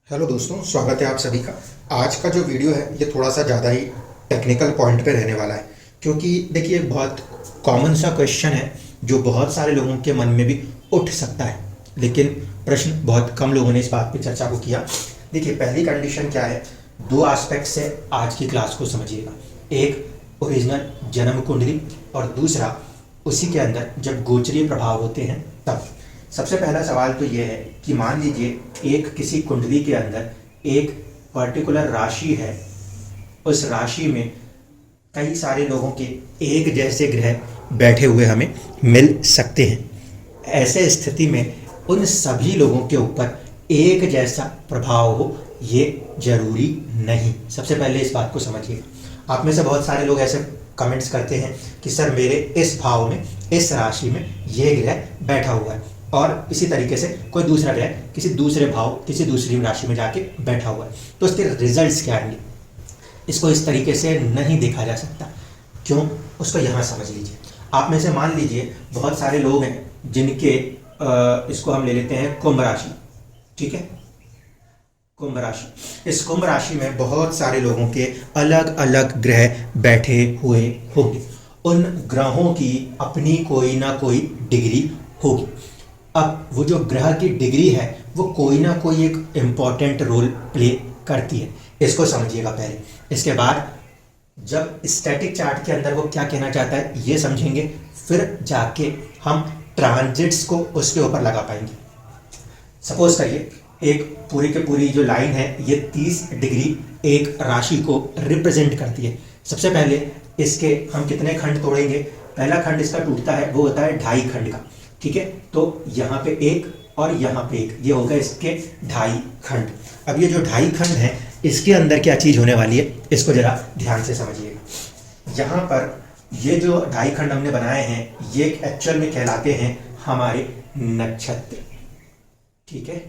Hello दोस्तों, स्वागत है आप सभी का। आज का जो वीडियो है ये थोड़ा सा ज़्यादा ही टेक्निकल पॉइंट पे रहने वाला है, क्योंकि देखिए बहुत कॉमन सा क्वेश्चन है जो बहुत सारे लोगों के मन में भी उठ सकता है, लेकिन प्रश्न बहुत कम लोगों ने इस बात पे चर्चा को किया। देखिए पहली कंडीशन क्या है, दो एस्पेक्ट से आज की क्लास को समझिएगा। एक ओरिजिनल जन्म कुंडली और दूसरा उसी के अंदर जब गोचरीय प्रभाव होते हैं तब। सबसे पहला सवाल तो ये है कि मान लीजिए एक किसी कुंडली के अंदर एक पर्टिकुलर राशि है, उस राशि में कई सारे लोगों के एक जैसे ग्रह बैठे हुए हमें मिल सकते हैं। ऐसे स्थिति में उन सभी लोगों के ऊपर एक जैसा प्रभाव हो ये जरूरी नहीं। सबसे पहले इस बात को समझिएगा। आप में से बहुत सारे लोग ऐसे कमेंट्स करते हैं कि सर मेरे इस भाव में, इस राशि में ये ग्रह बैठा हुआ है, और इसी तरीके से कोई दूसरा ग्रह किसी दूसरे भाव, किसी दूसरी राशि में जाके बैठा हुआ है, तो उसके रिजल्ट्स क्या आएंगे। इसको इस तरीके से नहीं देखा जा सकता। क्यों, उसको यहाँ समझ लीजिए। आप में से मान लीजिए बहुत सारे लोग हैं जिनके इसको हम ले लेते हैं कुंभ राशि, ठीक है, कुंभ राशि। इस कुंभ राशि में बहुत सारे लोगों के अलग अलग ग्रह बैठे हुए होंगे। उन ग्रहों की अपनी कोई ना कोई डिग्री होगी। अब वो जो ग्रह की डिग्री है वो कोई ना कोई एक इम्पॉर्टेंट रोल प्ले करती है, इसको समझिएगा पहले। इसके बाद जब स्टैटिक चार्ट के अंदर वो क्या कहना चाहता है ये समझेंगे, फिर जाके हम ट्रांजिट्स को उसके ऊपर लगा पाएंगे। सपोज करिए एक पूरी के पूरी जो लाइन है ये 30 डिग्री एक राशि को रिप्रेजेंट करती है। सबसे पहले इसके हम कितने खंड तोड़ेंगे। पहला खंड इसका टूटता है वो होता है 2.5 खंड का, ठीक है। तो यहाँ पे एक और यहाँ पे एक, ये होगा इसके 2.5 खंड। अब ये जो 2.5 खंड है इसके अंदर क्या चीज होने वाली है इसको जरा ध्यान से समझिएगा। यहाँ पर ये जो 2.5 खंड हमने बनाए हैं ये एक्चुअल में कहलाते हैं हमारे नक्षत्र, ठीक है।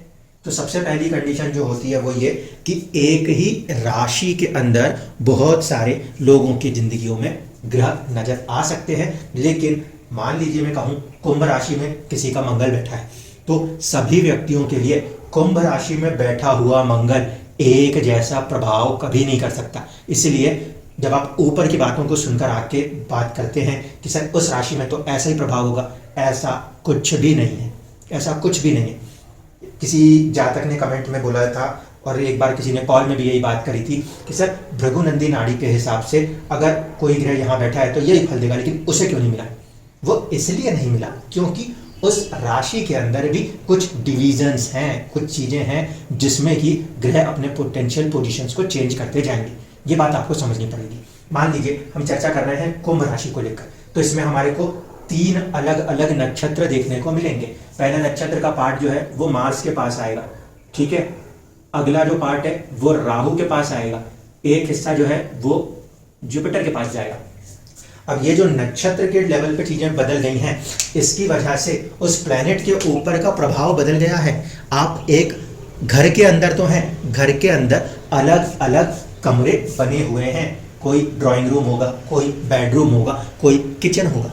तो सबसे पहली कंडीशन जो होती है वो ये कि एक ही राशि के अंदर बहुत सारे लोगों की जिंदगियों में ग्रह नजर आ सकते हैं। लेकिन मान लीजिए मैं कहूं कुंभ राशि में किसी का मंगल बैठा है, तो सभी व्यक्तियों के लिए कुंभ राशि में बैठा हुआ मंगल एक जैसा प्रभाव कभी नहीं कर सकता। इसलिए जब आप ऊपर की बातों को सुनकर आके बात करते हैं कि सर उस राशि में तो ऐसा ही प्रभाव होगा, ऐसा कुछ भी नहीं है, ऐसा कुछ भी नहीं है। किसी जातक ने कमेंट में बोला था और एक बार किसी ने कॉल में भी यही बात करी थी कि सर भृगुनंदी नाड़ी के हिसाब से अगर कोई ग्रह यहाँ बैठा है तो यही फल देगा, लेकिन उसे क्यों नहीं मिला। वो इसलिए नहीं मिला क्योंकि उस राशि के अंदर भी कुछ डिविजन्स हैं, कुछ चीजें हैं जिसमें कि ग्रह अपने पोटेंशियल पोजीशंस को चेंज करते जाएंगे। ये बात आपको समझनी पड़ेगी। मान लीजिए हम चर्चा कर रहे हैं कुंभ राशि को लेकर, तो इसमें हमारे को 3 अलग अलग नक्षत्र देखने को मिलेंगे। पहला नक्षत्र का पार्ट जो है वो मार्स के पास आएगा, ठीक है। अगला जो पार्ट है वो राहु के पास आएगा, एक हिस्सा जो है वो जुपिटर के पास जाएगा। अब ये जो नक्षत्र के लेवल पे चीजें बदल गई हैं, इसकी वजह से उस प्लेनेट के ऊपर का प्रभाव बदल गया है। आप एक घर के अंदर तो हैं, घर के अंदर अलग अलग कमरे बने हुए हैं। कोई ड्राइंग रूम होगा, कोई बेडरूम होगा, कोई किचन होगा।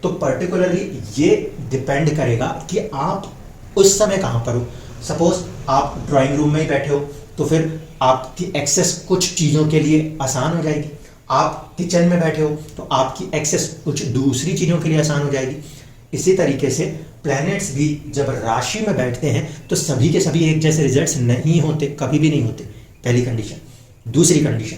तो पर्टिकुलरली ये डिपेंड करेगा कि आप उस समय कहाँ पर हो। सपोज आप ड्राइंग रूम में ही बैठे हो तो फिर आपकी एक्सेस कुछ चीज़ों के लिए आसान हो जाएगी। आप किचन में बैठे हो तो आपकी एक्सेस कुछ दूसरी चीज़ों के लिए आसान हो जाएगी। इसी तरीके से प्लैनेट्स भी जब राशि में बैठते हैं तो सभी के सभी एक जैसे रिजल्ट्स नहीं होते, कभी भी नहीं होते। पहली कंडीशन। दूसरी कंडीशन,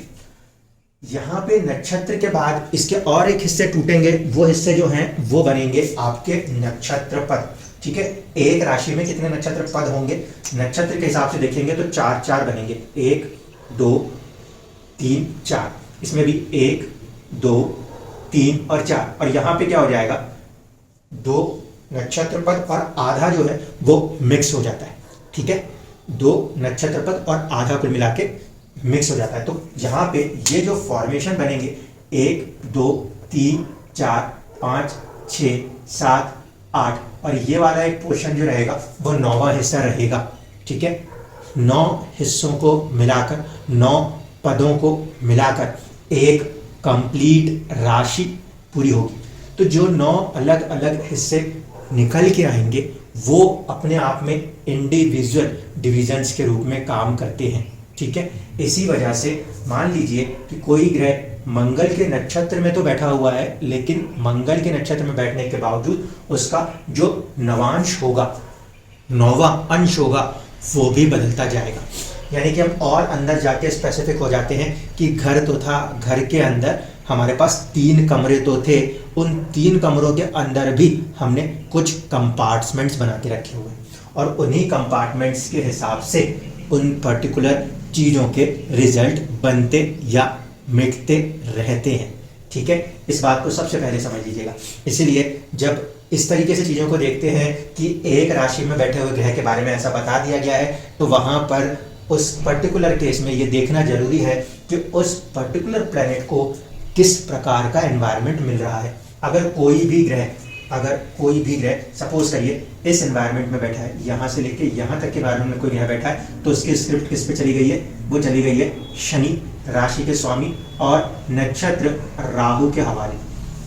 यहाँ पे नक्षत्र के बाद इसके और एक हिस्से टूटेंगे, वो हिस्से जो हैं वो बनेंगे आपके नक्षत्र पद, ठीक है। एक राशि में कितने नक्षत्र पद होंगे, नक्षत्र के हिसाब से देखेंगे तो 4 बनेंगे, 1 2 3 4। इसमें भी 1 2 3 और 4, और यहाँ पे क्या हो जाएगा 2 नक्षत्र पद और आधा जो है वो मिक्स हो जाता है, ठीक है। 2 नक्षत्र पद और आधा कुल मिला के मिक्स हो जाता है। तो यहाँ पे ये जो फॉर्मेशन बनेंगे 1 2 3 4 5 6 7 8, और ये वाला एक पोर्शन जो रहेगा वो 9वां हिस्सा रहेगा, ठीक है। 9 हिस्सों को मिलाकर, 9 पदों को मिलाकर एक कंप्लीट राशि पूरी होगी। तो जो 9 अलग अलग हिस्से निकल के आएंगे वो अपने आप में इंडिविजुअल डिविजन्स के रूप में काम करते हैं। ठीक है, इसी वजह से मान लीजिए कि कोई ग्रह मंगल के नक्षत्र में तो बैठा हुआ है, लेकिन मंगल के नक्षत्र में बैठने के बावजूद उसका जो नवांश होगा, नौवां अंश होगा, वो भी बदलता जाएगा। यानी कि हम और अंदर जाके स्पेसिफिक हो जाते हैं कि घर तो था, घर के अंदर हमारे पास 3 कमरे तो थे, उन 3 कमरों के अंदर भी हमने कुछ कंपार्टमेंट्स बना के रखे हुए और उन्हीं कंपार्टमेंट्स के हिसाब से उन पर्टिकुलर चीज़ों के रिजल्ट बनते या मिटते रहते हैं। ठीक है, इस बात को सबसे पहले समझ लीजिएगा। इसीलिए जब इस तरीके से चीज़ों को देखते हैं कि एक राशि में बैठे हुए ग्रह के बारे में ऐसा बता दिया गया है, तो वहाँ पर उस पर्टिकुलर केस में ये देखना जरूरी है कि उस पर्टिकुलर प्लैनेट को किस प्रकार का एनवायरनमेंट मिल रहा है। अगर कोई भी ग्रह सपोज करिए इस एनवायरनमेंट में बैठा है, यहाँ से लेके यहाँ तक के एनवायरनमेंट में कोई ग्रह बैठा है, तो उसकी स्क्रिप्ट किस पे चली गई है? वो चली गई है शनि राशि के स्वामी और नक्षत्र राहु के हवाले।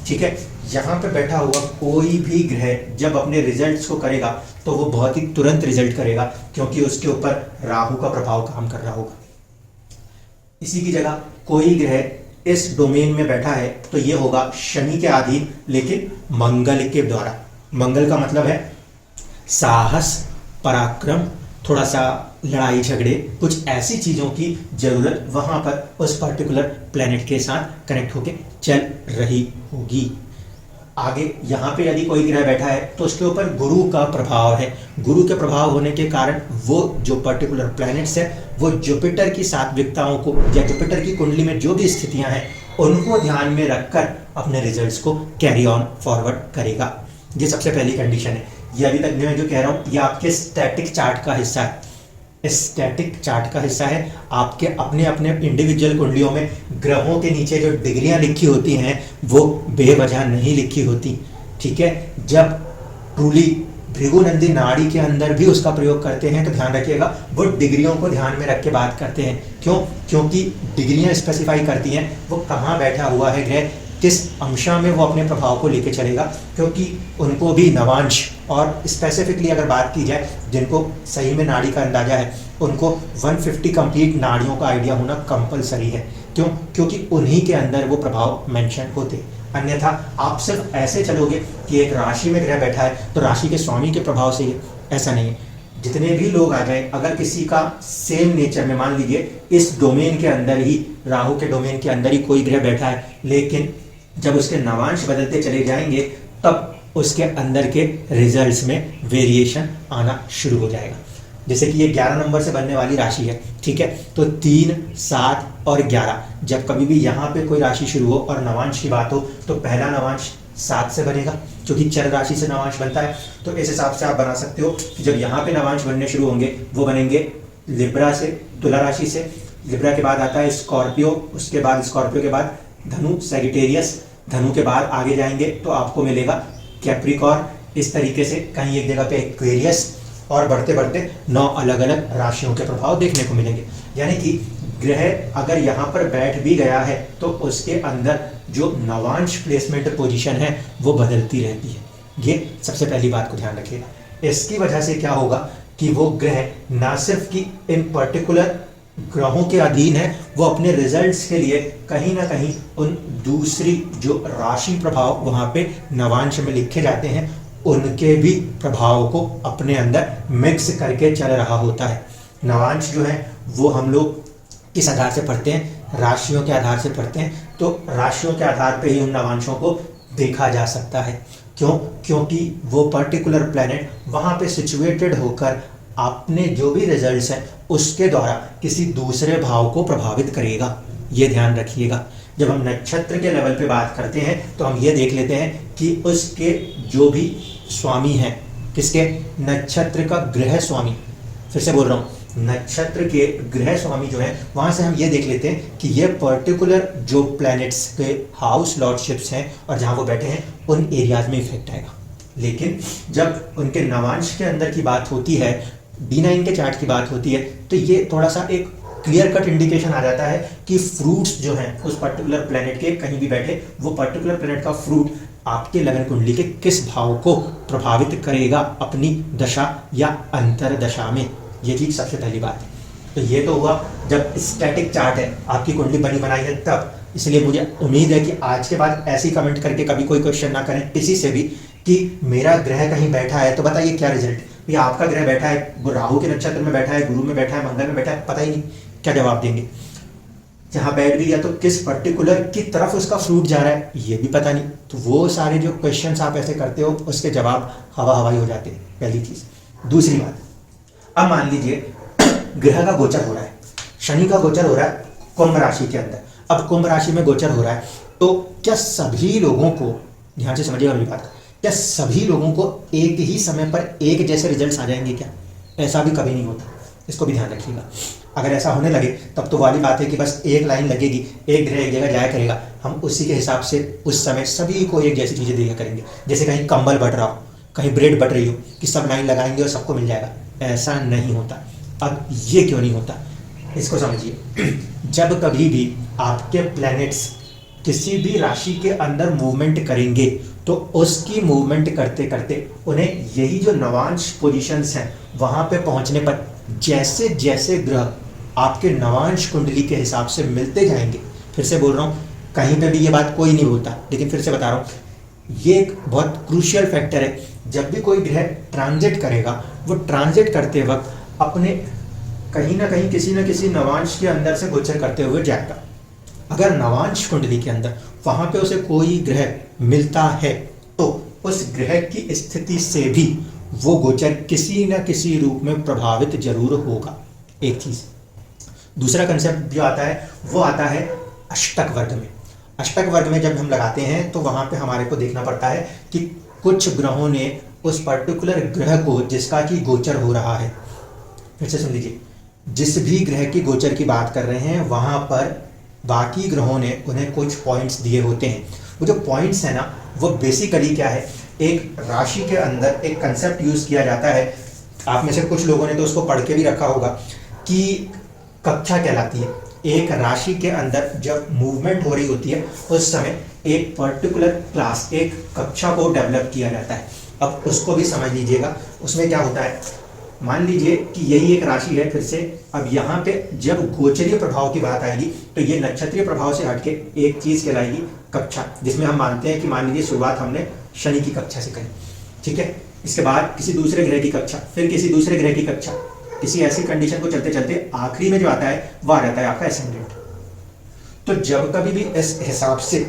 ठीक है, यहाँ पे बैठा हुआ कोई भी ग्रह जब अपने रिजल्ट्स को करेगा तो वो बहुत ही तुरंत रिजल्ट करेगा, क्योंकि उसके ऊपर राहु का प्रभाव काम कर रहा होगा। इसी की जगह कोई ग्रह इस डोमेन में बैठा है तो ये होगा शनि के अधीन, लेकिन मंगल के द्वारा। मंगल का मतलब है साहस, पराक्रम, थोड़ा सा लड़ाई झगड़े, कुछ ऐसी चीजों की जरूरत वहां पर उस पर्टिकुलर प्लेनेट के साथ कनेक्ट होके चल रही होगी। आगे यहाँ पे यदि कोई ग्रह बैठा है तो उसके ऊपर गुरु का प्रभाव है। गुरु के प्रभाव होने के कारण वो जो पर्टिकुलर प्लैनेट्स है वो जुपिटर की सात्विकताओं को या जुपिटर की कुंडली में जो भी स्थितियां हैं उनको ध्यान में रखकर अपने रिजल्ट्स को कैरी ऑन फॉरवर्ड करेगा। ये सबसे पहली कंडीशन है। ये अभी तक मैं जो कह रहा हूँ ये आपके स्टैटिक चार्ट का हिस्सा है। स्टैटिक चार्ट का हिस्सा है। आपके अपने अपने इंडिविजुअल कुंडलियों में ग्रहों के नीचे जो डिग्रियां लिखी होती हैं वो बेवजह नहीं लिखी होती। ठीक है, जब ट्रूली भृगुनंदी नाड़ी के अंदर भी उसका प्रयोग करते हैं तो ध्यान रखिएगा वो डिग्रियों को ध्यान में रख के बात करते हैं। क्यों? क्योंकि डिग्रियां स्पेसिफाई करती हैं वो कहाँ बैठा हुआ है ग्रह, किस अंशा में वो अपने प्रभाव को लेके चलेगा, क्योंकि उनको भी नवांश और स्पेसिफिकली अगर बात की जाए जिनको सही में नाड़ी का अंदाजा है उनको 150 कंप्लीट नाड़ियों का आइडिया होना कंपलसरी है। क्यों? क्योंकि उन्हीं के अंदर वो प्रभाव मेंशन होते। अन्यथा आप सिर्फ ऐसे चलोगे कि एक राशि में ग्रह बैठा है तो राशि के स्वामी के प्रभाव से ही, ऐसा नहीं है। जितने भी लोग आ जाए, अगर किसी का सेम नेचर में मान लीजिए इस डोमेन के अंदर ही, राहु के डोमेन के अंदर ही कोई ग्रह बैठा है, लेकिन जब उसके नवांश बदलते चले जाएंगे तब उसके अंदर के रिजल्ट्स में वेरिएशन आना शुरू हो जाएगा। जैसे कि ये 11 नंबर से बनने वाली राशि है। ठीक है, तो 3, 7 और 11 जब कभी भी यहाँ पे कोई राशि शुरू हो और नवांश की बात हो तो पहला नवांश 7 से बनेगा, क्योंकि चर राशि से नवांश बनता है। तो इस हिसाब से आप बना सकते हो कि जब यहाँ पे नवांश बनने शुरू होंगे वो बनेंगे लिब्रा से, तुला राशि से। लिब्रा के बाद आता है स्कॉर्पियो, उसके बाद स्कॉर्पियो के बाद धनु, सैगिटेरियस, धनु के बाद आगे जाएंगे तो आपको मिलेगा कैप्रिकॉर्न। इस तरीके से कहीं एक जगह पे एक्वेरियस, और बढ़ते बढ़ते 9 अलग अलग राशियों के प्रभाव देखने को मिलेंगे। यानी कि ग्रह अगर यहाँ पर बैठ भी गया है तो उसके अंदर जो नवांश प्लेसमेंट पोजीशन है वो बदलती रहती है। ये सबसे पहली बात को ध्यान रखिएगा। इसकी वजह से क्या होगा कि वो ग्रह ना सिर्फ कि इन पर्टिकुलर ग्रहों के अधीन है, वो अपने रिजल्ट्स के लिए कहीं ना कहीं उन दूसरी जो राशि प्रभाव वहाँ पे नवांश में लिखे जाते हैं उनके भी प्रभाव को अपने अंदर मिक्स करके चल रहा होता है। नवांश जो है वो हम लोग किस आधार से पढ़ते हैं? राशियों के आधार से पढ़ते हैं। तो राशियों के आधार पे ही उन नवांशों को देखा जा सकता है। क्यों? क्योंकि वो पर्टिकुलर प्लैनेट वहाँ पे सिचुएटेड होकर अपने जो भी रिजल्ट्स हैं उसके द्वारा किसी दूसरे भाव को प्रभावित करेगा। ये ध्यान रखिएगा। जब हम नक्षत्र के लेवल पे बात करते हैं तो हम ये देख लेते हैं कि उसके जो भी स्वामी हैं, किसके? नक्षत्र का ग्रह स्वामी। फिर से बोल रहा हूँ, नक्षत्र के ग्रह स्वामी जो है वहाँ से हम ये देख लेते हैं कि ये पर्टिकुलर जो प्लैनेट्स के हाउस लॉर्डशिप्स हैं और जहाँ वो बैठे हैं उन एरियाज में इफेक्ट आएगा। लेकिन जब उनके नवांश के अंदर की बात होती है, D9 के चार्ट की बात होती है, तो ये थोड़ा सा एक क्लियर कट इंडिकेशन आ जाता है कि फ्रूट्स जो हैं उस पर्टिकुलर प्लैनेट के कहीं भी बैठे वो पर्टिकुलर प्लैनेट का फ्रूट आपके लगन कुंडली के किस भाव को प्रभावित करेगा अपनी दशा या अंतर दशा में। ये चीज सबसे पहली बात है। तो ये तो हुआ जब स्टैटिक चार्ट है, आपकी कुंडली बनी बनाई है तब। इसलिए मुझे उम्मीद है कि आज के बाद ऐसी कमेंट करके कभी कोई क्वेश्चन ना करें किसी से भी कि मेरा ग्रह कहीं बैठा है तो बताइए क्या रिजल्ट। ये आपका ग्रह बैठा है, राहु के नक्षत्र में बैठा है, गुरु में बैठा है, मंगल में बैठा है, पता ही नहीं क्या जवाब देंगे। जहाँ बैठ भी गया तो किस पर्टिकुलर की तरफ उसका फ्रूट जा रहा है ये भी पता नहीं। तो वो सारे जो क्वेश्चंस आप ऐसे करते हो उसके जवाब हवा हवाई हो जाते हैं, पहली चीज। दूसरी बात, अब मान लीजिए ग्रह का गोचर हो रहा है, शनि का गोचर हो रहा है कुंभ राशि के अंदर। अब कुंभ राशि में गोचर हो रहा है तो क्या सभी लोगों को, ध्यान से समझिएगा मेरी बात, क्या सभी लोगों को एक ही समय पर एक जैसे रिजल्ट्स आ जाएंगे क्या? ऐसा भी कभी नहीं होता, इसको भी ध्यान रखिएगा। अगर ऐसा होने लगे तब तो वाली बात है कि बस एक लाइन लगेगी, एक ग्रह एक जगह जाया करेगा, हम उसी के हिसाब से उस समय सभी को एक जैसी चीज़ें दिया करेंगे। जैसे कहीं कंबल बट रहा हो, कहीं ब्रेड बट रही हो कि सब लाइन लगाएंगे और सबको मिल जाएगा, ऐसा नहीं होता। अब ये क्यों नहीं होता इसको समझिए। जब कभी भी आपके प्लैनेट्स किसी भी राशि के अंदर मूवमेंट करेंगे तो उसकी मूवमेंट करते करते उन्हें यही जो नवांश पोजीशंस हैं वहां पे पहुंचने पर जैसे जैसे ग्रह आपके नवांश कुंडली के हिसाब से मिलते जाएंगे, फिर से बोल रहा हूँ, कहीं पे भी ये बात कोई नहीं बोलता लेकिन फिर से बता रहा हूँ, ये एक बहुत क्रूशियल फैक्टर है। जब भी कोई ग्रह ट्रांजिट करेगा वो ट्रांजिट करते वक्त अपने कहीं ना कहीं किसी न किसी नवांश के अंदर से गोचर करते हुए जाएगा। अगर नवांश कुंडली के अंदर वहां पे उसे कोई ग्रह मिलता है तो उस ग्रह की स्थिति से भी वो गोचर किसी न किसी रूप में प्रभावित जरूर होगा, एक चीज। दूसरा कंसेप्ट जो आता है वो आता है अष्टक वर्ग में। अष्टक वर्ग में जब हम लगाते हैं तो वहां पे हमारे को देखना पड़ता है कि कुछ ग्रहों ने उस पर्टिकुलर ग्रह को जिसका कि गोचर हो रहा है, फिर से सुन लीजिए, जिस भी ग्रह की गोचर की बात कर रहे हैं वहां पर बाकी ग्रहों ने उन्हें कुछ पॉइंट्स दिए होते हैं। वो जो पॉइंट्स है ना वो बेसिकली क्या है, एक राशि के अंदर एक कंसेप्ट यूज किया जाता है, आप में से कुछ लोगों ने तो उसको पढ़ के भी रखा होगा, कि कक्षा कहलाती है। एक राशि के अंदर जब मूवमेंट हो रही होती है उस समय एक पर्टिकुलर क्लास, एक कक्षा को डेवलप किया जाता है। अब उसको भी समझ लीजिएगा, उसमें क्या होता है, मान लीजिए कि यही एक राशि है, फिर से अब यहाँ पे जब गोचरीय प्रभाव की बात आएगी तो ये नक्षत्रीय प्रभाव से हटके एक चीज कहलाएगी कक्षा, जिसमें हम मानते हैं कि मान लीजिए शुरुआत हमने शनि की कक्षा से करी, ठीक है, इसके बाद किसी दूसरे ग्रह की कक्षा, फिर किसी दूसरे ग्रह की कक्षा, किसी ऐसी कंडीशन को चलते चलते आखिरी में जो आता है वह आ जाता है आपका एसेंडेंट। तो जब कभी भी इस हिसाब से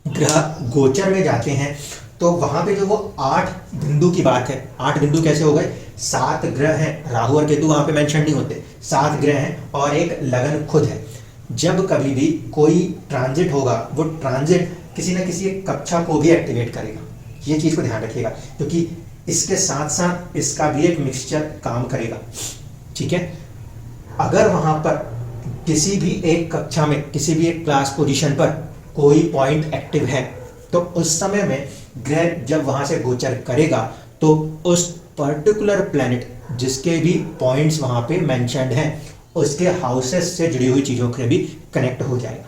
ग्रह गोचर में जाते हैं तो वहां पे जो वो 8 बिंदु की बात है, 8 बिंदु कैसे हो गए, 7 ग्रह हैं, राहु और केतु वहां पे मेंशन नहीं होते, 7 ग्रह हैं और एक लगन खुद है। जब कभी भी कोई ट्रांजिट होगा वो ट्रांजिट किसी न किसी एक कक्षा को भी एक्टिवेट करेगा, ये चीज को ध्यान रखिएगा, क्योंकि इसके साथ साथ इसका भी एक मिक्सचर काम करेगा, ठीक है। अगर वहां पर किसी भी एक कक्षा में, किसी भी एक क्लास पोजीशन पर कोई पॉइंट एक्टिव है तो उस समय में ग्रह जब वहां से गोचर करेगा तो उस पर्टिकुलर प्लैनेट जिसके भी पॉइंट्स वहां पे मेंशन्ड हैं उसके हाउसेस से जुड़ी हुई चीजों के भी कनेक्ट हो जाएगा,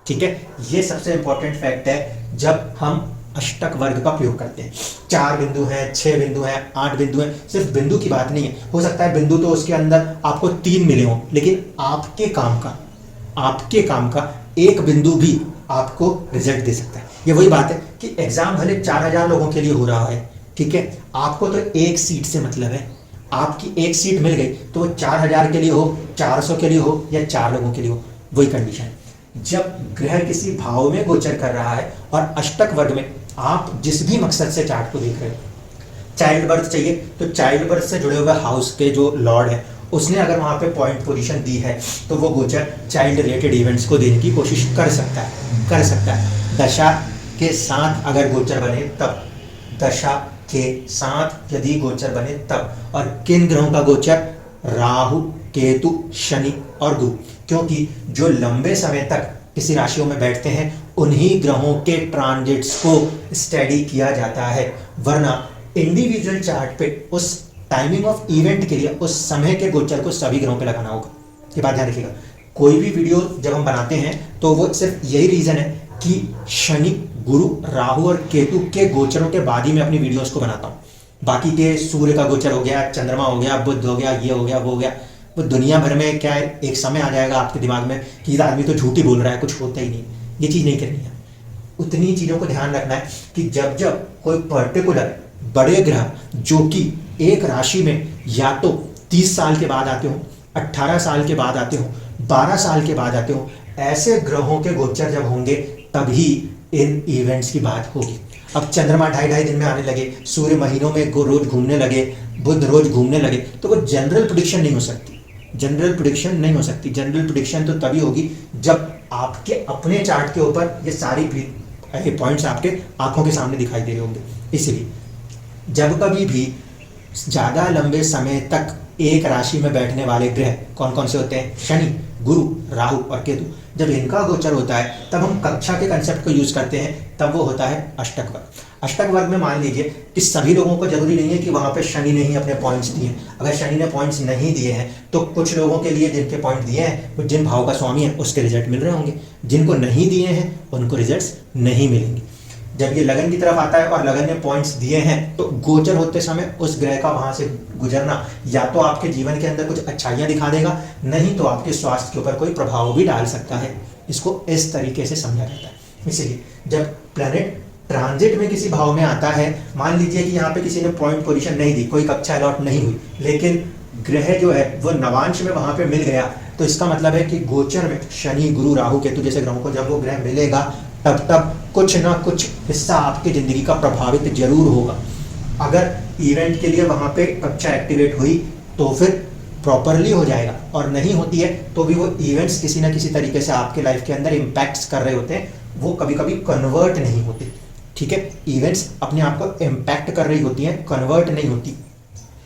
ठीक है। ये सबसे इंपॉर्टेंट फैक्ट है जब हम अष्टक वर्ग का प्रयोग करते हैं। 4 बिंदु हैं, 6 बिंदु हैं, 8 बिंदु हैं, सिर्फ बिंदु की बात नहीं है, हो सकता है बिंदु तो उसके अंदर आपको 3 मिले हों लेकिन आपके काम का एक बिंदु भी आपको रिजल्ट दे सकता है। ये वही बात है कि एग्जाम भले 4000 लोगों के लिए हो रहा है, ठीक है, आपको तो एक सीट से मतलब है, आपकी एक सीट मिल गई तो वो 4000 के लिए हो, 400 के लिए हो या 4 लोगों के लिए हो, वही कंडीशन है। जब ग्रह किसी भाव में गोचर कर रहा है और अष्टक वर्ग में आप जिस भी मकसद से चार्ट को देख रहे हो, चाइल्ड बर्थ चाहिए तो चाइल्ड बर्थ से जुड़े हुए हाउस के जो लॉर्ड है उसने अगर वहां पे पॉइंट पोजीशन दी है तो वो गोचर चाइल्ड रिलेटेड इवेंट्स को देने की कोशिश कर सकता है। दशा के साथ अगर गोचर बने तब, दशा के साथ यदि गोचर बने तब, और किन ग्रहों का गोचर, राहु, केतु, शनि और गुरु, क्योंकि जो लंबे समय तक किसी राशियों में बैठते हैं उन्हीं ग्रहों के ट्रांजिट्स को स्टडी किया जाता है, वरना इंडिविजुअल चार्ट पे उस टाइमिंग ऑफ इवेंट के लिए उस समय के गोचर को सभी ग्रहों पे लगाना होगा। ये बात ध्यान रखिएगा। कोई भी वीडियो जब हम बनाते हैं तो वो सिर्फ यही रीजन है कि शनि गुरु, राहु और केतु के गोचरों के बाद ही मैं अपनी वीडियोस को बनाता हूँ। बाकी के सूर्य का गोचर हो गया, चंद्रमा हो गया, बुध हो गया, ये हो गया, वो हो गया, वो दुनिया भर में क्या है, एक समय आ जाएगा आपके दिमाग में कि ये आदमी तो झूठ ही बोल रहा है, कुछ होता ही नहीं। ये चीज़ नहीं करनी है। उतनी चीज़ों को ध्यान रखना है कि जब जब कोई पर्टिकुलर बड़े ग्रह जो कि एक राशि में या तो 30 साल के बाद आते हो, 18 साल के बाद आते हो, 12 साल के बाद आते हो, ऐसे ग्रहों के गोचर जब होंगे तभी इन इवेंट्स की बात होगी। अब चंद्रमा 2.5 दिन में आने लगे, सूर्य महीनों में रोज घूमने लगे, बुध रोज घूमने लगे, तो वो जनरल प्रेडिक्शन नहीं हो सकती। जनरल प्रेडिक्शन नहीं हो सकती। जनरल प्रेडिक्शन तो तभी होगी जब आपके अपने चार्ट के ऊपर ये सारी पॉइंट्स आपके आंखों के सामने दिखाई दे रहे होंगे। इसलिए जब कभी भी ज़्यादा लंबे समय तक एक राशि में बैठने वाले ग्रह कौन कौन से होते हैं, शनि, गुरु, राहु और केतु, जब इनका गोचर होता है तब हम कक्षा के कंसेप्ट को यूज करते हैं, तब वो होता है अष्टक वर्ग। अष्टक वर्ग में मान लीजिए कि सभी लोगों को जरूरी नहीं है कि वहां पे शनि ने ही अपने पॉइंट्स दिए। अगर शनि ने पॉइंट्स नहीं दिए हैं तो कुछ लोगों के लिए जिनके पॉइंट दिए हैं वो जिन भाव का स्वामी है उसके रिजल्ट मिल रहे होंगे, जिनको नहीं दिए हैं उनको रिजल्ट्स नहीं मिलेंगे। जब ये लगन की तरफ आता है और लगन ने पॉइंट्स दिए हैं तो गोचर होते समय उस ग्रह का वहां से गुजरना या तो आपके जीवन के अंदर कुछ अच्छाइयां दिखा देगा, नहीं तो आपके स्वास्थ्य के ऊपर कोई प्रभाव भी डाल सकता है। इसको इस तरीके से समझा जाता है। इसलिए जब प्लैनेट ट्रांजिट में किसी भाव में आता है, मान लीजिए कि यहाँ पे किसी ने पॉइंट पोजीशन नहीं दी, कोई कक्षा अलॉट नहीं हुई, लेकिन ग्रह जो है वो नवांश में वहां पे मिल गया, तो इसका मतलब है कि गोचर में शनि, गुरु, राहु, केतु जैसे ग्रहों को जब वो ग्रह मिलेगा तब कुछ ना कुछ हिस्सा आपकी जिंदगी का प्रभावित जरूर होगा। अगर इवेंट के लिए वहां पे कक्षा एक्टिवेट हुई तो फिर प्रॉपरली हो जाएगा, और नहीं होती है तो भी वो इवेंट्स किसी ना किसी तरीके से आपके लाइफ के अंदर इम्पैक्ट्स कर रहे होते हैं, वो कभी कभी कन्वर्ट नहीं होते। ठीक है, इवेंट्स अपने आप को इम्पैक्ट कर रही होती हैं, कन्वर्ट नहीं होती।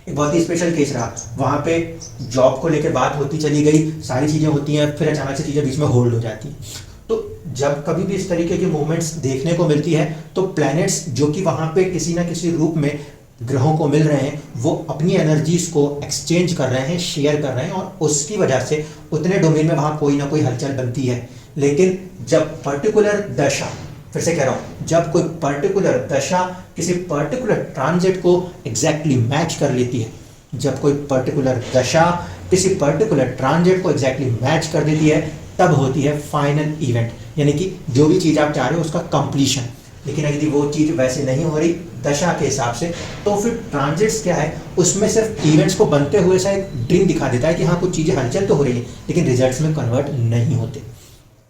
एक बहुत ही स्पेशल केस रहा, वहां पे जॉब को लेकर बात होती चली गई, सारी चीजें होती हैं, फिर अचानक से चीजें बीच में होल्ड हो जाती हैं। तो जब कभी भी इस तरीके की मूवमेंट्स देखने को मिलती है तो प्लैनेट्स जो कि वहां पे किसी ना किसी रूप में ग्रहों को मिल रहे हैं वो अपनी एनर्जीज को एक्सचेंज कर रहे हैं, शेयर कर रहे हैं, और उसकी वजह से उतने डोमेन में वहां कोई ना कोई हलचल बनती है। लेकिन जब पर्टिकुलर दशा, फिर से कह रहा हूं, जब कोई पर्टिकुलर दशा किसी पर्टिकुलर ट्रांजिट को एग्जैक्टली मैच कर लेती है, जब कोई पर्टिकुलर दशा किसी पर्टिकुलर ट्रांजिट को एग्जैक्टली मैच कर देती है, तब होती है फाइनल इवेंट, यानी कि जो भी चीज आप चाह रहे हो उसका कंप्लीशन। लेकिन यदि वो चीज वैसे नहीं हो रही दशा के हिसाब से, तो फिर ट्रांजिट्स क्या है, उसमें सिर्फ इवेंट्स को बनते हुए सा एक ड्रीम दिखा देता है कि हाँ कुछ चीजें हलचल तो हो रही है, लेकिन रिजल्ट्स में कन्वर्ट नहीं होते।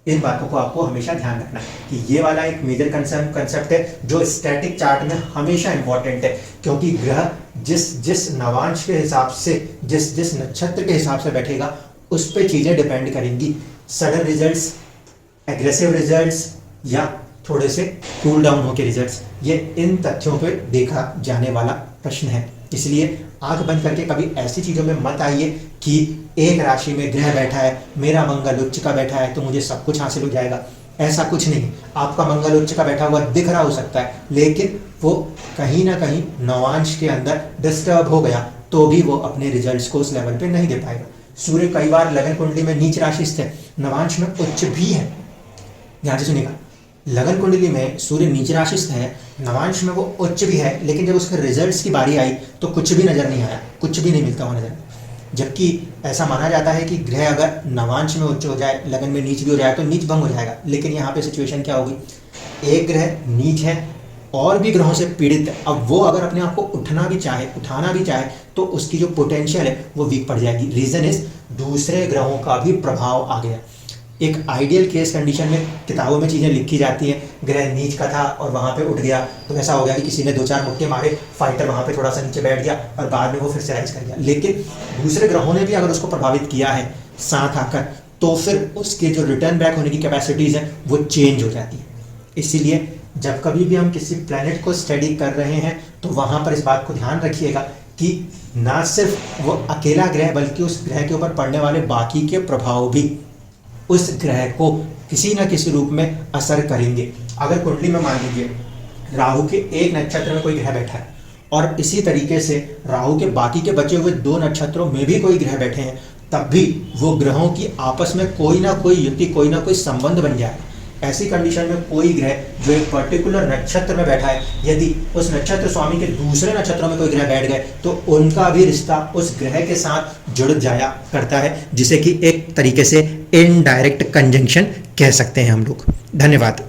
इन बातों को आपको हमेशा ध्यान रखना है कि ये वाला एक मेजर कंसेप्ट है जो स्टैटिक चार्ट में हमेशा इंपॉर्टेंट है, क्योंकि ग्रह जिस नवांश के हिसाब से, जिस नक्षत्र के हिसाब से बैठेगा उस पर चीजें डिपेंड करेंगी। सडन रिजल्ट्स, एग्रेसिव रिजल्ट्स या थोड़े से कूल डाउन होकर रिजल्ट्स, ये इन तथ्यों पे देखा जाने वाला प्रश्न है। इसलिए आंख बंद करके कभी ऐसी चीजों में मत आइए कि एक राशि में ग्रह बैठा है, मेरा मंगल उच्च का बैठा है तो मुझे सब कुछ हासिल हो जाएगा। ऐसा कुछ नहीं। आपका मंगल उच्च का बैठा हुआ दिख रहा हो सकता है, लेकिन वो कहीं ना कहीं नवांश के अंदर डिस्टर्ब हो गया तो भी वो अपने रिजल्ट्स को उस लेवल पे नहीं दे पाएगा। सूर्य कई बार लगन कुंडली में नीच राशि स्थित, नवांश में उच्च भी है। ध्यान से सुनिएगा, लगन कुंडली में सूर्य नीच राशि स्थित है, नवांश में वो उच्च भी है, लेकिन जब उसके रिजल्ट्स की बारी आई तो कुछ भी नजर नहीं आया, कुछ भी नहीं मिलता हुआ नजर। जबकि ऐसा माना जाता है कि ग्रह अगर नवांश में उच्च हो जाए, लगन में नीच भी हो जाए तो नीच भंग हो जाएगा। लेकिन यहाँ पे सिचुएशन क्या होगी, एक ग्रह नीच है और भी ग्रहों से पीड़ित है, अब वो अगर अपने आप को उठाना भी चाहे तो उसकी जो पोटेंशियल है वो वीक पड़ जाएगी। रीजन इज दूसरे ग्रहों का भी प्रभाव आ गया। एक आइडियल केस कंडीशन में किताबों में चीज़ें लिखी जाती हैं, ग्रह नीच का था और वहाँ पे उठ गया तो ऐसा हो गया कि किसी ने 2-4 मुक्के मारे, फाइटर वहाँ पे थोड़ा सा नीचे बैठ गया और बाद में वो फिर से राइज कर गया। लेकिन दूसरे ग्रहों ने भी अगर उसको प्रभावित किया है साथ आकर, तो फिर उसके जो रिटर्न बैक होने की कैपेसिटीज़ हैं वो चेंज हो जाती है। इसीलिए जब कभी भी हम किसी प्लैनेट को स्टडी कर रहे हैं तो वहाँ पर इस बात को ध्यान रखिएगा कि ना सिर्फ वो अकेला ग्रह बल्कि उस ग्रह के ऊपर पड़ने वाले बाकी के प्रभाव भी उस ग्रह को किसी न किसी रूप में असर करेंगे। अगर कुंडली में मान लीजिए राहु के एक नक्षत्र में कोई ग्रह बैठा है और इसी तरीके से राहु के बाकी के बचे हुए 2 नक्षत्रों में भी कोई ग्रह बैठे हैं, तब भी वो ग्रहों की आपस में कोई ना कोई युक्ति, कोई ना कोई संबंध बन जाए, ऐसी कंडीशन में कोई ग्रह जो एक पर्टिकुलर नक्षत्र में बैठा है, यदि उस नक्षत्र स्वामी के दूसरे नक्षत्रों में कोई ग्रह बैठ गए तो उनका भी रिश्ता उस ग्रह के साथ जुड़ जाया करता है, जिसे कि एक तरीके से इनडायरेक्ट कंजंक्शन कह सकते हैं हम लोग। धन्यवाद।